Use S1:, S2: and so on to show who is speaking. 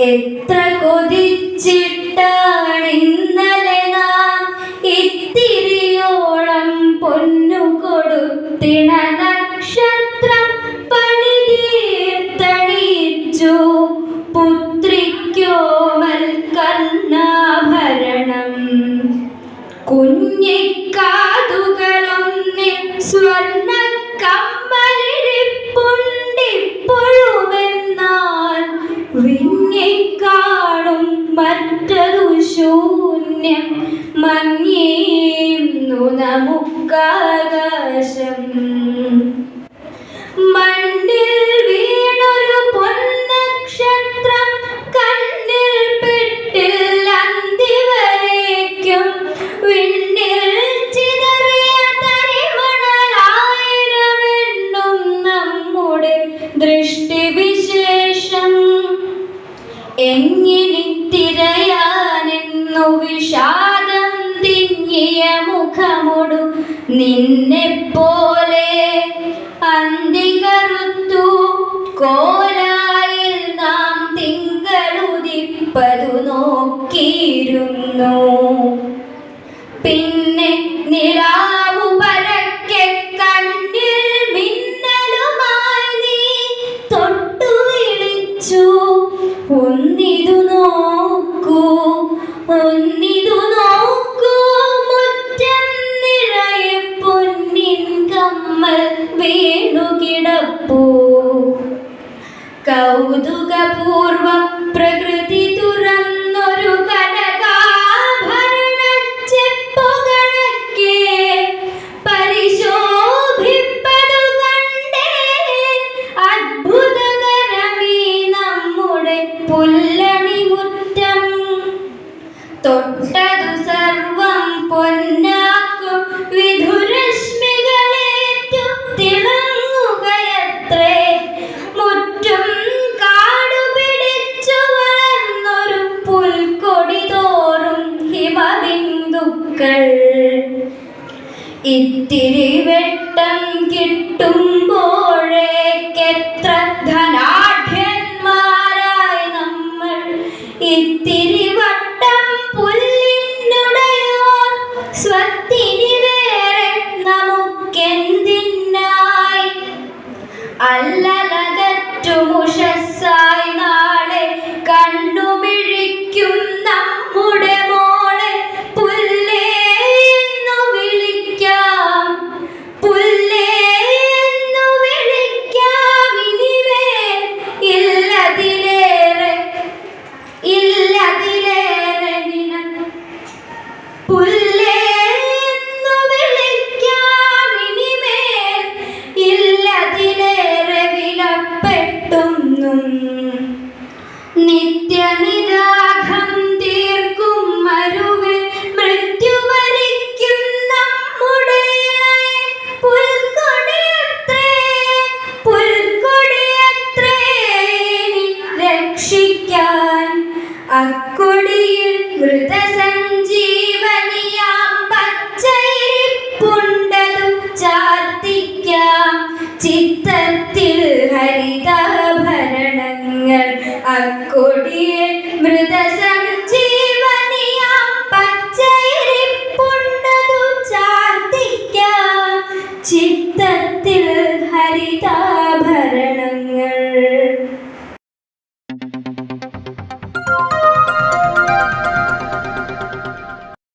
S1: എത്ര കൊതിച്ചിട്ടാണ് ഇന്നലെ നാം ഇത്തിരിയോളം പൊന്നു കൊടുത്തിണ നക്ഷത്രം പണിതീർത്തണിയിച്ചു പുത്രിക്കോമൽ കർണാഭരണം കുഞ്ഞിക്കാതുകളൊന്നിൽ സ്വർണ്ണ കമ്മലിരിപ്പുണ്ടിപ്പോഴുമെന്നാൽ വിങ്ങിക്കാണും മറ്റൊരു ശൂന്യം മങ്ങിയുന്നു നമുക്കാകാശം. മണ്ണിൽ വീണൊരു പൊന്നക്ഷത്രം കണ്ണിൽ പെട്ടില്ല അന്തിവരേക്കും വിണ്ണിൽ ചിതറിയ തരിമണലായിരമെണ്ണും നമ്മുടെ ദൃഷ്ടിവിശേഷം. എങ്ങനെ തിരയാനെന്നു വിഷാദം തിങ്ങിയ മുഖമൊടു നിന്നെപ്പോലെ അന്തികറുത്തു കോലായിൽ നാം തിങ്കളുദിപ്പതു നോക്കിയിരുന്നു. പിന്നെ നിലാവു പരക്കെ കണ്ണിൽ മിന്നലുമായി നീ തൊട്ടു വിളിച്ചു, ഒന്നിതു നോക്കൂ ഒന്നിതു നോക്കൂ മുറ്റം നിറയെ പൊന്നിൻ കമ്മൽ വീണുകിടപ്പൂ. കൗതുകപൂർവം പ്രകൃതി തുറന്നൊരു കനകാഭരണച്ചെപ്പുകണക്കെ പരിശോഭിപ്പതു കണ്ടേ അത്ഭുതകരമീ നമ്മുടെ പുല്ലണിമുറ്റം. തൊട്ടതു സർവം പൊന്നാക്കും വിധുരശ്മികളേറ്റു തിളങ്ങുകയത്രേ. മുറ്റും കാടുപിടിച്ചു വളർന്നൊരു പുൽക്കൊടി തോറും ഹിമബിന്ദുക്കൾ. ഇത്തിരി വെട്ടം കിട്ടുമ്പോഴേക്കെത്ര ധനാഢ്യന്മാരായി നമ്മൾ. ഇത്തിരി വട്ടം പുല്ലിനുടയോർ സ്വത്തിനി വേറെ നമുക്കെന്തിനായി. അല്ലലകറ്റുമുഷസ്സായി നാളെ കണ്ടുമിഴിക്കും നമ്മുടെ മോളെ പുല്ലേ എന്നു വിളിക്കാം, പുല്ലേ എന്നു വിളിക്കാം. ഇനിമേൽ ഇല്ലതിലേറെ പുല്ലേ എന്നു വിളിക്കാം. ഇനിമേൽ ഇല്ലതിലേറെ വിലപ്പെട്ടൊന്നും. നിത്യനിരാഘം തീർക്കും മരുവിൽ മൃത്യു വരിക്കും നമ്മുടെ പുൽക്കൊടിയത്രേ, പുൽക്കൊടിയത്രേ രക്ഷിക്കാൻ. അക്കൊടിയിൽ മൃതസഞ്ജീവനിയാം പച്ചയ